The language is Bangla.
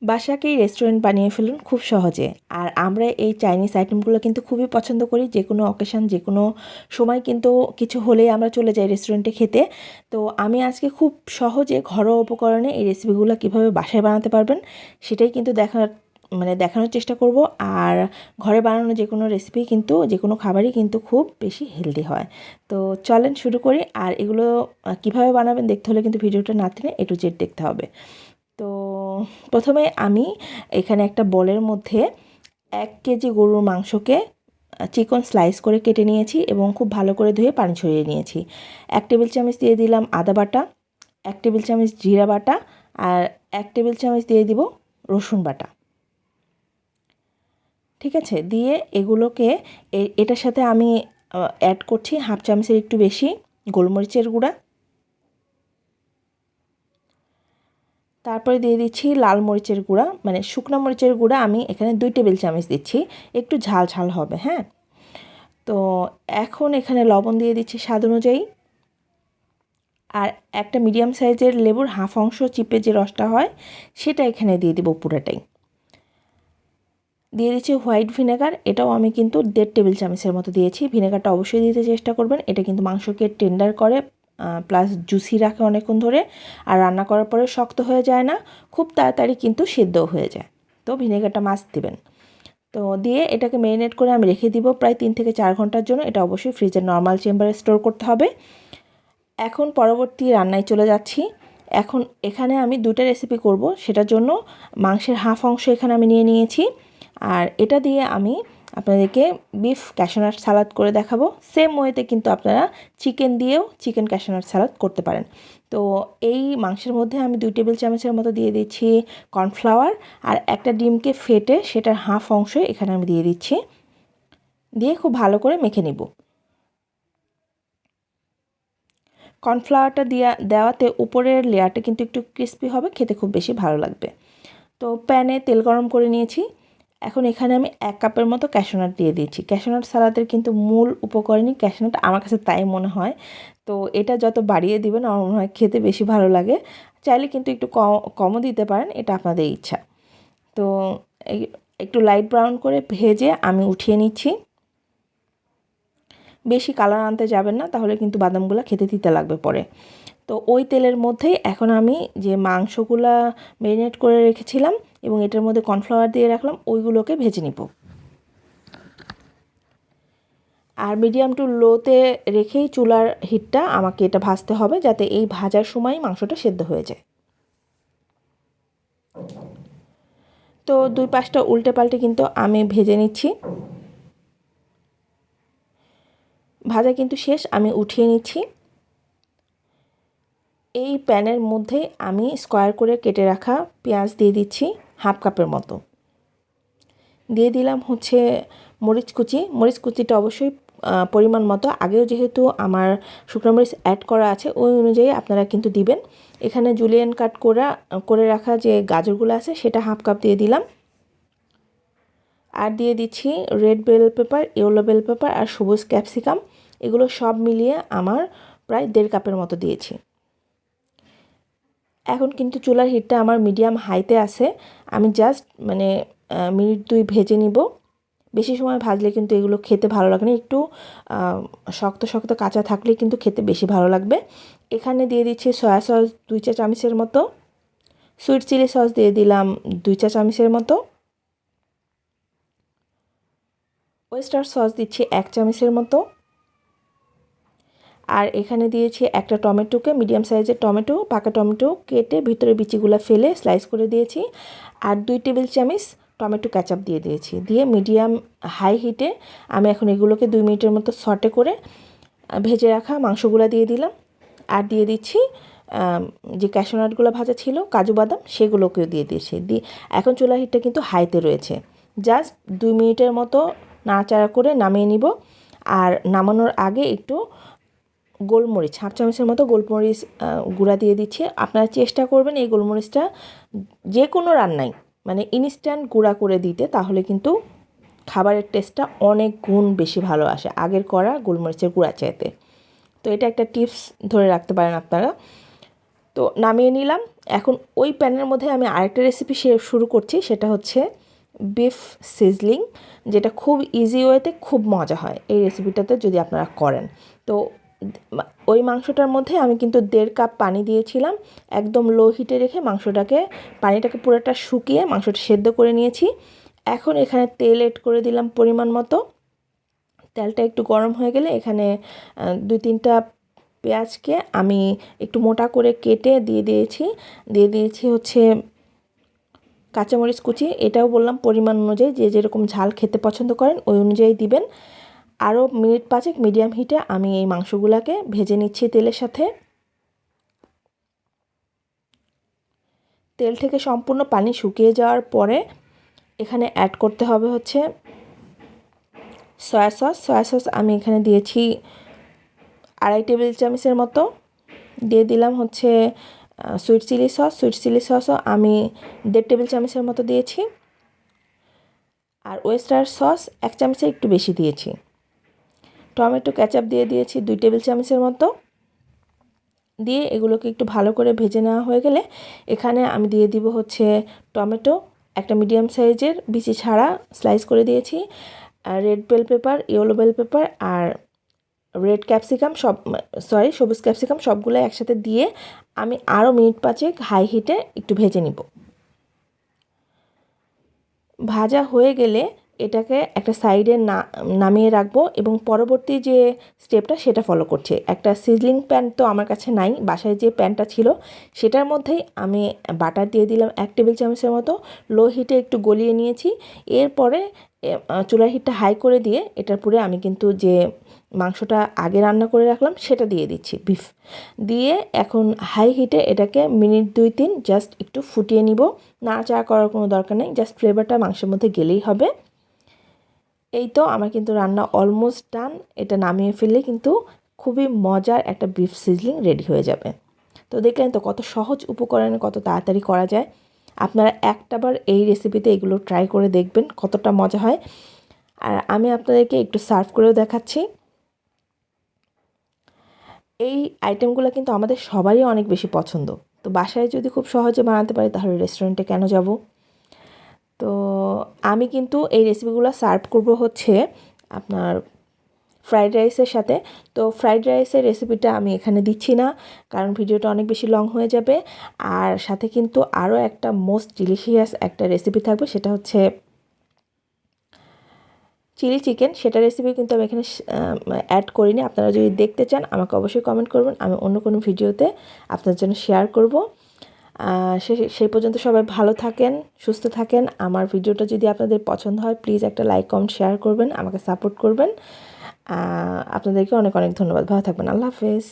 বাসাকেই রেস্টুরেন্ট বানিয়ে ফেলুন খুব সহজে। আর আমরা এই চাইনিজ আইটেমগুলো কিন্তু খুবই পছন্দ করি। যে কোনো অকেশন, যে কোনো সময় কিন্তু কিছু হলেই আমরা চলে যাই রেস্টুরেন্টে খেতে। তো আমি আজকে খুব সহজে ঘরোয়া উপকরণে এই রেসিপিগুলো কীভাবে বাসায় বানাতে পারবেন সেটাই কিন্তু দেখানোর চেষ্টা করব। আর ঘরে বানানো যে কোনো রেসিপি কিন্তু, যে কোনো খাবারই কিন্তু খুব বেশি হেলদি হয়। তো চলেন শুরু করি। আর এগুলো কীভাবে বানাবেন দেখতে হলে কিন্তু ভিডিওটা না টেনে A to Z দেখতে হবে। তো প্রথমে আমি এখানে একটা বোলের মধ্যে 1 কেজি গরুর মাংসকে চিকন স্লাইস করে কেটে নিয়েছি এবং খুব ভালো করে ধুয়ে পানি ঝরিয়ে নিয়েছি। 1 টেবিল চামচ দিয়ে দিলাম আদা বাটা, 1 টেবিল চামচ জিরা বাটা, আর 1 টেবিল চামচ দিয়ে দিব রসুন বাটা। ঠিক আছে, দিয়ে এগুলোকে এটার সাথে আমি অ্যাড করছি হাফ চামচের একটু বেশি গোলমরিচের গুঁড়া। তারপরে দিয়ে দিচ্ছি লাল মরিচের গুঁড়া, মানে শুকনো মরিচের গুঁড়া আমি এখানে 2 টেবিল চামচ দিচ্ছি, একটু ঝাল ঝাল হবে। হ্যাঁ, তো এখন এখানে লবণ দিয়ে দিচ্ছি স্বাদ অনুযায়ী। আর একটা মিডিয়াম সাইজের লেবুর হাফ অংশ চিপে যে রসটা হয় সেটা এখানে দিয়ে দিব পুরোটাই। দিয়ে দিচ্ছি হোয়াইট ভিনেগার, এটাও আমি কিন্তু 1.5 টেবিল চামচের মতো দিয়েছি। ভিনেগারটা অবশ্যই দিতে চেষ্টা করবেন, এটা কিন্তু মাংসকে টেন্ডার করে প্লাস জুসি রাখে অনেকক্ষণ ধরে। আর রান্না করার পরে শক্ত হয়ে যায় না, খুব তাড়াতাড়ি কিন্তু সেদ্ধও হয়ে যায়। তো ভিনেগারটা মাস্ট দিবেন। তো দিয়ে এটাকে ম্যারিনেট করে আমি রেখে দিব প্রায় 3 থেকে 4 ঘন্টার জন্য। এটা অবশ্যই ফ্রিজের নর্মাল চেম্বারে স্টোর করতে হবে। এখন পরবর্তী রান্নায় চলে যাচ্ছি। এখন এখানে আমি 2টা রেসিপি করব, সেটার জন্য মাংসের হাফ অংশ এখানে আমি নিয়ে নিয়েছি। আর এটা দিয়ে আমি আপনাদেরকে বিফ ক্যাশনাট সালাদ করে দেখাবো। সেম ওয়েতে কিন্তু আপনারা চিকেন দিয়েও চিকেন ক্যাশনাট সালাদ করতে পারেন। তো এই মাংসের মধ্যে আমি 2 টেবিল চামচের মতো দিয়ে দিচ্ছি কর্নফ্লাওয়ার, আর একটা ডিমকে ফেটে সেটার হাফ অংশ এখানে আমি দিয়ে দিচ্ছি। দিয়ে খুব ভালো করে মেখে নিব। কর্নফ্লাওয়ারটা দেওয়াতে উপরের লেয়ারটা কিন্তু একটু ক্রিস্পি হবে, খেতে খুব বেশি ভালো লাগবে। তো প্যানে তেল গরম করে নিয়েছি। এখন এখানে আমি 1 কাপের মতো ক্যাশনাট দিয়ে দিচ্ছি। ক্যাশনাট সালাদের কিন্তু মূল উপকরণই ক্যাশনাট, আমার কাছে তাই মনে হয়। তো এটা যত বাড়িয়ে দিবেন আমার মনে হয় খেতে বেশি ভালো লাগে। চাইলে কিন্তু একটু কমও দিতে পারেন, এটা আপনাদের ইচ্ছা। তো একটু লাইট ব্রাউন করে ভেজে আমি উঠিয়ে নিচ্ছি। বেশি কালার আনতে যাবেন না, তাহলে কিন্তু বাদামগুলো খেতে তিতা লাগবে পরে। তো ওই তেলের মধ্যেই এখন আমি যে মাংসগুলা ম্যারিনেট করে রেখেছিলাম এবং এটার মধ্যে কর্নফ্লাওয়ার দিয়ে রাখলাম, ওইগুলোকে ভেজে নিব। আর মিডিয়াম টু লোতে রেখেই চুলার হিটটা আমাকে এটা ভাজতে হবে, যাতে এই ভাজার সময় মাংসটা সেদ্ধ হয়ে যায়। তো 2 পাশটা উল্টে পাল্টে কিন্তু আমি ভেজে নিচ্ছি। ভাজা কিন্তু শেষ, আমি উঠিয়ে নিচ্ছি। এই প্যানের মধ্যে আমি স্কোয়ার করে কেটে রাখা পেঁয়াজ দিয়ে দিচ্ছি হাফ কাপের মতো। দিয়ে দিলাম হচ্ছে মরিচ কুচিটা অবশ্যই পরিমাণ মতো। আগেও যেহেতু আমার শুকনো মরিচ অ্যাড করা আছে, ওই অনুযায়ী আপনারা কিন্তু দিবেন। এখানে জুলিয়ান কাট করে রাখা যে গাজরগুলো আছে সেটা হাফ কাপ দিয়ে দিলাম। আর দিয়ে দিচ্ছি red bell pepper, yellow bell pepper আর সবুজ ক্যাপসিকাম। এগুলো সব মিলিয়ে আমার প্রায় 1.5 কাপের মতো দিয়েছি। এখন কিন্তু চুলার হিটটা আমার মিডিয়াম হাইতে আছে। আমি জাস্ট মিনিট 2 ভেজে নিব। বেশি সময় ভাজলে কিন্তু এগুলো খেতে ভালো লাগে না, একটু শক্ত শক্ত কাঁচা থাকলে কিন্তু খেতে বেশি ভালো লাগবে। এখানে দিয়ে দিচ্ছি সয়া সস 2 চা চামচের মতো, সুইট চিলি সস দিয়ে দিলাম 2 চা চামচের মতো, ওয়েস্টার সস দিচ্ছি 1 চামচের মতো। আর এখানে দিয়েছি একটা টমেটোকে, মিডিয়াম সাইজের টমেটো, পাকা টমেটো কেটে ভিতরে বিচিগুলো ফেলে স্লাইস করে দিয়েছি। আর 2 টেবিল চামচ টমেটো কেচাপ দিয়ে দিয়েছি। দিয়ে মিডিয়াম হাই হিটে আমি এখন এগুলোকে 2 মিনিটের মতো সটে করে ভেজে রাখা মাংসগুলো দিয়ে দিলাম। আর দিয়ে দিচ্ছি যে ক্যাশনাটগুলো ভাজা ছিল, কাজু বাদাম, সেগুলোকেও দিয়ে দিয়েছি। এখন চুলার হিটটা কিন্তু হাইতে রয়েছে। জাস্ট 2 মিনিটের মতো নাড়াচাড়া করে নামিয়ে নিব। আর নামানোর আগে একটু গোলমরিচ, হাফ চামচের মতো গোলমরিচ গুঁড়া দিয়ে দিচ্ছি। আপনারা চেষ্টা করবেন এই গোলমরিচটা যে কোনো রান্নায় ইনস্ট্যান্ট গুঁড়া করে দিতে, তাহলে কিন্তু খাবারের টেস্টটা অনেক গুণ বেশি ভালো আসে আগের করা গোলমরিচের গুঁড়া চাইতে। তো এটা একটা টিপস ধরে রাখতে পারেন আপনারা। তো নামিয়ে নিলাম। এখন ওই প্যানের মধ্যে আমি আরেকটা রেসিপি শুরু করছি, সেটা হচ্ছে বিফ সিজলিং, যেটা খুব ইজি ওয়েতে খুব মজা হয় এই রেসিপিটাতে যদি আপনারা করেন। তো ওই মাংসটার মধ্যে আমি কিন্তু 1.5 কাপ পানি দিয়েছিলাম, একদম লো হিটে রেখে পানিটাকে পুরোটা শুকিয়ে মাংসটা সেদ্ধ করে নিয়েছি। এখন এখানে তেল এড করে দিলাম পরিমাণ মতো। তেলটা একটু গরম হয়ে গেলে এখানে 2-3টা পেঁয়াজকে আমি একটু মোটা করে কেটে দিয়ে দিয়েছি হচ্ছে কাঁচামরিচ কুচি। এটাও বললাম পরিমাণ অনুযায়ী, যে যেরকম ঝাল খেতে পছন্দ করেন ওই অনুযায়ী দিবেন। আরও মিনিট 5 মিডিয়াম হিটে আমি এই মাংসগুলোকে ভেজে নিচ্ছি তেলের সাথে। তেল থেকে সম্পূর্ণ পানি শুকিয়ে যাওয়ার পরে এখানে অ্যাড করতে হবে হচ্ছে সয়া সস আমি এখানে দিয়েছি 2.5 টেবিল চামচের মতো। দিয়ে দিলাম হচ্ছে সুইট চিলি সসও আমি 1.5 টেবিল চামচের মতো দিয়েছি। আর ওয়েস্টার সস 1 চামচের একটু বেশি দিয়েছি। টমেটো কেচাপ দিয়ে দিয়েছি 2 টেবিল চামচের মতো। দিয়ে এগুলোকে একটু ভালো করে ভেজে নেওয়া হয়ে গেলে এখানে আমি দিয়ে দিব হচ্ছে টমেটো, একটা মিডিয়াম সাইজের বিচি ছাড়া স্লাইস করে দিয়েছি, আর red bell pepper, yellow bell pepper আর সবুজ ক্যাপসিকাম সবগুলো একসাথে দিয়ে আমি আরও মিনিট 5 হাই হিটে একটু ভেজে নিব। ভাজা হয়ে গেলে এটাকে একটা সাইডে নামিয়ে রাখবো এবং পরবর্তী যে স্টেপটা সেটা ফলো করছি। একটা সিজলিং প্যান তো আমার কাছে নাই, বাসায় যে প্যানটা ছিল সেটার মধ্যেই আমি বাটার দিয়ে দিলাম 1 টেবিল চামচের মতো, লো হিটে একটু গলিয়ে নিয়েছি। এরপরে চুলার হিটটা হাই করে দিয়ে এটার পুরে আমি কিন্তু যে মাংসটা আগে রান্না করে রাখলাম সেটা দিয়ে দিচ্ছি, বিফ দিয়ে এখন হাই হিটে এটাকে মিনিট 2-3 জাস্ট একটু ফুটিয়ে নিব। নাড়াচাড়া করার কোনো দরকার নেই, জাস্ট ফ্লেভারটা মাংসের মধ্যে গেলেই হবে। এই তো আমার কিন্তু রান্না অলমোস্ট ডান। এটা নামিয়ে ফেললে কিন্তু খুবই মজার একটা বিফ সিজলিং রেডি হয়ে যাবে। তো দেখলেন তো কত সহজ উপকরণে কত তাড়াতাড়ি করা যায়। আপনারা একটাবার এই রেসিপিতে এগুলো ট্রাই করে দেখবেন কতটা মজা হয়। আর আমি আপনাদেরকে একটু সার্ভ করেও দেখাচ্ছি। এই আইটেমগুলো কিন্তু আমাদের সবারই অনেক বেশি পছন্দ। তো বাসায় যদি খুব সহজে বানাতে পারি তাহলে রেস্টুরেন্টে কেন যাব। তো আমি কিন্তু এই রেসিপিগুলো সার্ভ করব হচ্ছে আপনার ফ্রাইড রাইসের সাথে। তো ফ্রাইড রাইসের রেসিপিটা আমি এখানে দিচ্ছি না, কারণ ভিডিওটা অনেক বেশি লং হয়ে যাবে। আর সাথে কিন্তু আরও একটা মোস্ট ডিলিশিয়াস একটা রেসিপি থাকবে, সেটা হচ্ছে চিলি চিকেন। সেটা রেসিপি কিন্তু আমি এখানে অ্যাড করিনি। আপনারা যদি দেখতে চান আমাকে অবশ্যই কমেন্ট করবেন, আমি অন্য কোনো ভিডিওতে আপনার জন্য শেয়ার করব। সেই পর্যন্ত সবাই ভালো থাকেন, সুস্থ থাকেন। আমার ভিডিওটা যদি আপনাদের পছন্দ হয় প্লিজ একটা লাইক কমেন্ট শেয়ার করবেন, আমাকে সাপোর্ট করবেন। আপনাদেরকে অনেক অনেক ধন্যবাদ। ভালো থাকবেন। আল্লাহ হাফেজ।